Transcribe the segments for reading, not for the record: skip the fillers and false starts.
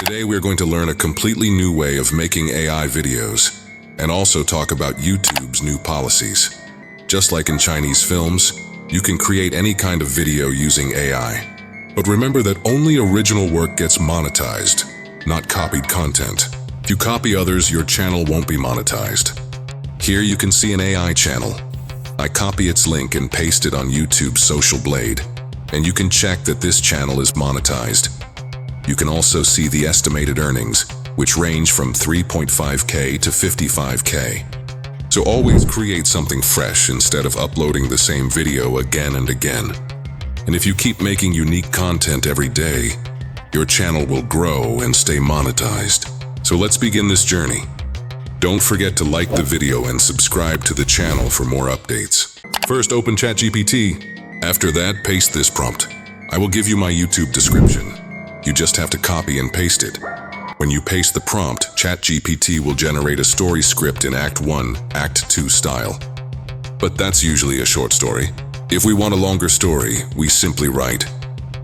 Today we're going to learn a completely new way of making AI videos, and also talk about YouTube's new policies. Just like in Chinese films, you can create any kind of video using AI. But remember that only original work gets monetized, not copied content. If you copy others, your channel won't be monetized. Here you can see an AI channel. I copy its link and paste it on YouTube's Social Blade, and you can check that this channel is monetized. You can also see the estimated earnings, which range from 3.5K to 55K. So always create something fresh instead of uploading the same video again and again. And if you keep making unique content every day, your channel will grow and stay monetized. So let's begin this journey. Don't forget to like the video and subscribe to the channel for more updates. First, open ChatGPT. After that, paste this prompt. I will give you my YouTube description. You just have to copy and paste it. When you paste the prompt, ChatGPT will generate a story script in Act 1, Act 2 style. But that's usually a short story. If we want a longer story, we simply write,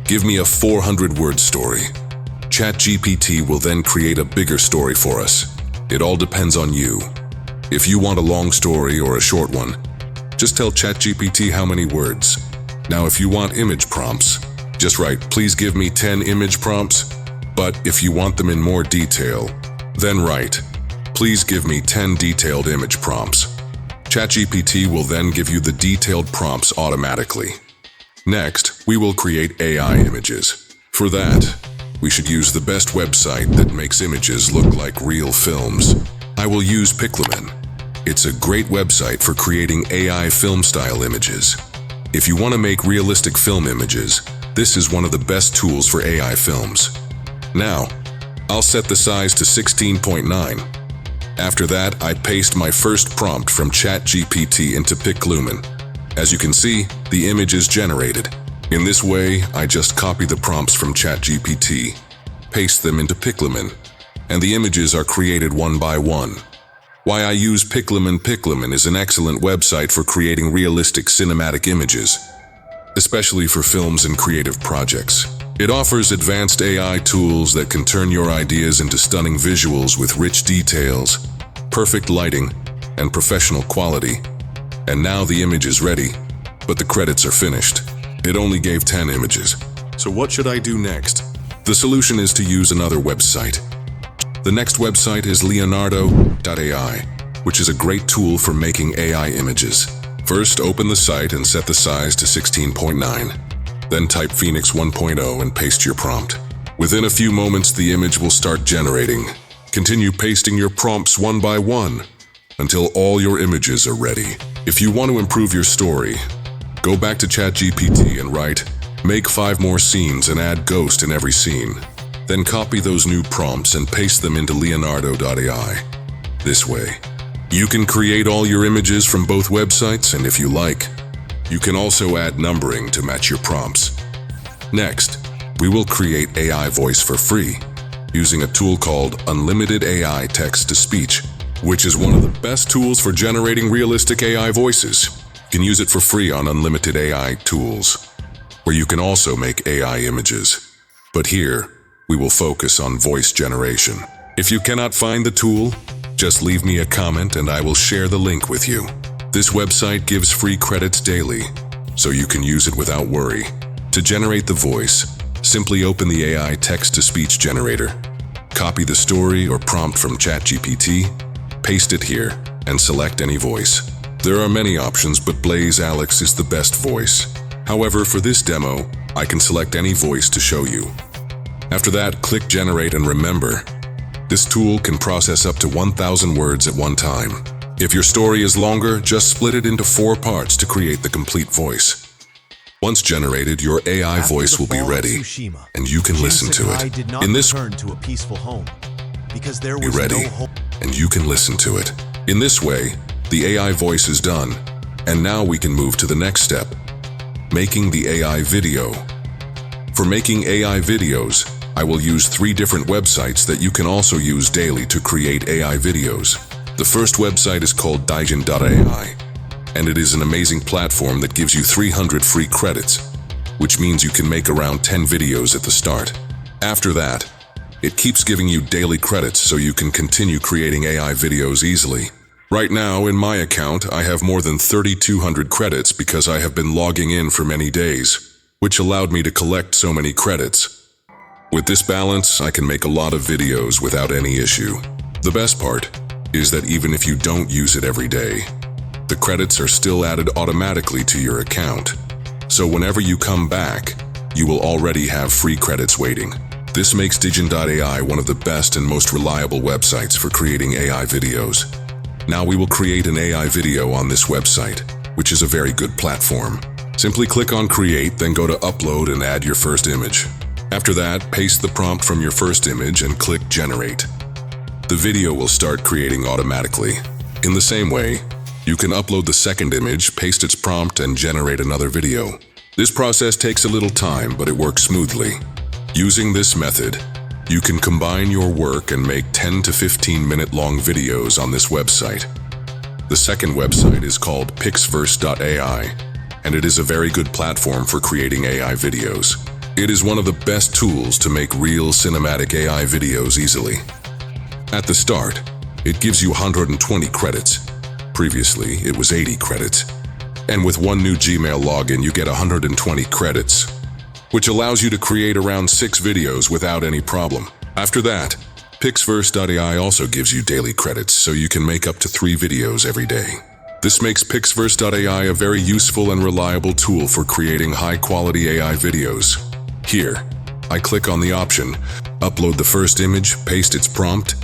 "Give me a 400-word story." ChatGPT will then create a bigger story for us. It all depends on you. If you want a long story or a short one, just tell ChatGPT how many words. Now if you want image prompts, just write, "Please give me 10 image prompts." But if you want them in more detail, then write, "Please give me 10 detailed image prompts." ChatGPT will then give you the detailed prompts automatically. Next, we will create AI images. For that, we should use the best website that makes images look like real films. I will use Piclumen. It's a great website for creating AI film-style images. If you want to make realistic film images, this is one of the best tools for AI films. Now, I'll set the size to 16.9. After that, I paste my first prompt from ChatGPT into Piclumen. As you can see, the image is generated. In this way, I just copy the prompts from ChatGPT, paste them into Piclumen, and the images are created one by one. Why I use Piclumen? Piclumen is an excellent website for creating realistic cinematic images, especially for films and creative projects. It offers advanced AI tools that can turn your ideas into stunning visuals with rich details, perfect lighting, and professional quality. And now the image is ready, but the credits are finished. It only gave 10 images. So what should I do next? The solution is to use another website. The next website is Leonardo.ai, which is a great tool for making AI images. First, open the site and set the size to 16.9. Then type Phoenix 1.0 and paste your prompt. Within a few moments, the image will start generating. Continue pasting your prompts one by one until all your images are ready. If you want to improve your story, go back to ChatGPT and write, "Make 5 more scenes and add ghost in every scene." Then copy those new prompts and paste them into Leonardo.ai. This way, you can create all your images from both websites, and if you like, you can also add numbering to match your prompts. Next, we will create AI voice for free, using a tool called Unlimited AI Text-to-Speech, which is one of the best tools for generating realistic AI voices. You can use it for free on Unlimited AI Tools, where you can also make AI images. But here, we will focus on voice generation. If you cannot find the tool, just leave me a comment and I will share the link with you. This website gives free credits daily, so you can use it without worry. To generate the voice, simply open the AI text-to-speech generator. Copy the story or prompt from ChatGPT, paste it here, and select any voice. There are many options, but Blaze Alex is the best voice. However, for this demo, I can select any voice to show you. After that, click Generate, and remember, this tool can process up to 1,000 words at one time. If your story is longer, just split it into 4 parts to create the complete voice. Once generated, your AI voice will be ready, Tsushima, and you can listen to Sakai it. did not In this return to a peaceful home because there be was ready, no home. and you can listen to it. In this way, the AI voice is done, and now we can move to the next step, making the AI video. For making AI videos, I will use 3 different websites that you can also use daily to create AI videos. The first website is called Jin.ai, and it is an amazing platform that gives you 300 free credits, which means you can make around 10 videos at the start. After that, It keeps giving you daily credits so you can continue creating AI videos easily. Right now, in my account, I have more than 3,200 credits because I have been logging in for many days, which allowed me to collect so many credits. With this balance, I can make a lot of videos without any issue. The best part is that even if you don't use it every day, the credits are still added automatically to your account. So whenever you come back, you will already have free credits waiting. This makes Digin.ai one of the best and most reliable websites for creating AI videos. Now we will create an AI video on this website, which is a very good platform. Simply click on Create, then go to Upload and add your first image. After that, paste the prompt from your first image and click Generate. The video will start creating automatically. In the same way, you can upload the second image, paste its prompt, and generate another video. This process takes a little time, but it works smoothly. Using this method, you can combine your work and make 10 to 15 minute long videos on this website. The second website is called Pixverse.ai, and it is a very good platform for creating AI videos. It is one of the best tools to make real cinematic AI videos easily. At the start, it gives you 120 credits. Previously, it was 80 credits. And with one new Gmail login, you get 120 credits, which allows you to create around 6 videos without any problem. After that, Pixverse.ai also gives you daily credits, so you can make up to 3 videos every day. This makes Pixverse.ai a very useful and reliable tool for creating high-quality AI videos. Here, I click on the option, upload the first image, paste its prompt,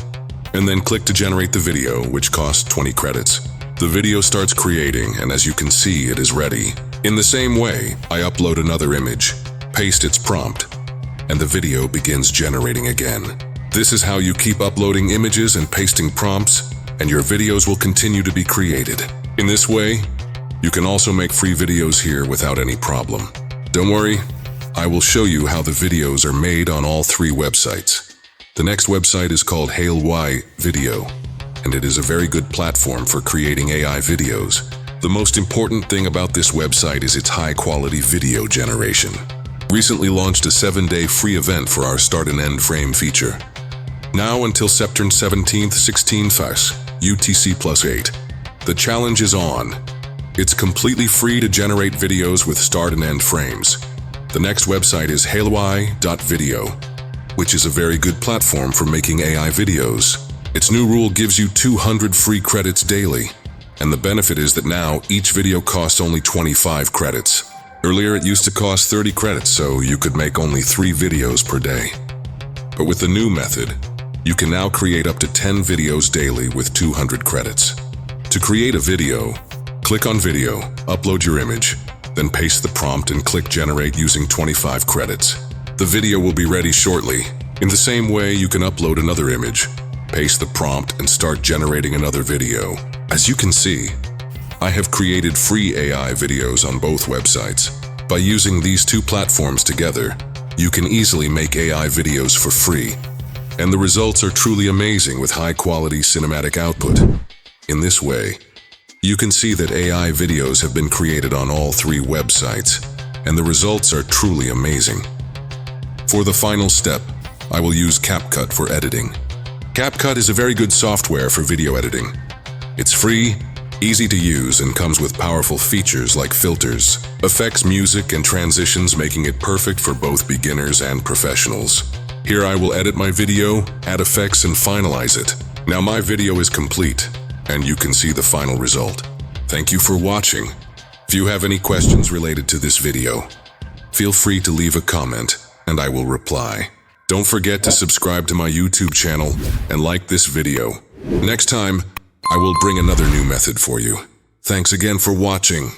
and then click to generate the video, which costs 20 credits. The video starts creating, and as you can see, it is ready. In the same way, I upload another image, paste its prompt, and the video begins generating again. This is how you keep uploading images and pasting prompts, and your videos will continue to be created. In this way, you can also make free videos here without any problem. Don't worry, I will show you how the videos are made on all 3 websites. The next website is called Hailwai Video, and it is a very good platform for creating AI videos. The most important thing about this website is its high-quality video generation. Recently launched a 7-day free event for our start and end frame feature. Now until September 17th, 16th, UTC +8. The challenge is on. It's completely free to generate videos with start and end frames. The next website is hailwai.video, which is a very good platform for making AI videos. Its new rule gives you 200 free credits daily, and the benefit is that now each video costs only 25 credits. Earlier it used to cost 30 credits, so you could make only 3 videos per day. But with the new method, you can now create up to 10 videos daily with 200 credits. To create a video, click on Video, upload your image, then paste the prompt and click Generate using 25 credits. The video will be ready shortly. In the same way, you can upload another image, paste the prompt, and start generating another video. As you can see, I have created free AI videos on both websites. By using these 2 platforms together, you can easily make AI videos for free, and the results are truly amazing with high-quality cinematic output. In this way, you can see that AI videos have been created on all 3 websites, and the results are truly amazing. For the final step, I will use CapCut for editing. CapCut is a very good software for video editing. It's free, easy to use, and comes with powerful features like filters, effects, music, and transitions, making it perfect for both beginners and professionals. Here I will edit my video, add effects, and finalize it. Now my video is complete, and you can see the final result. Thank you for watching. If you have any questions related to this video, feel free to leave a comment, and I will reply. Don't forget to subscribe to my YouTube channel and like this video. Next time, I will bring another new method for you. Thanks again for watching.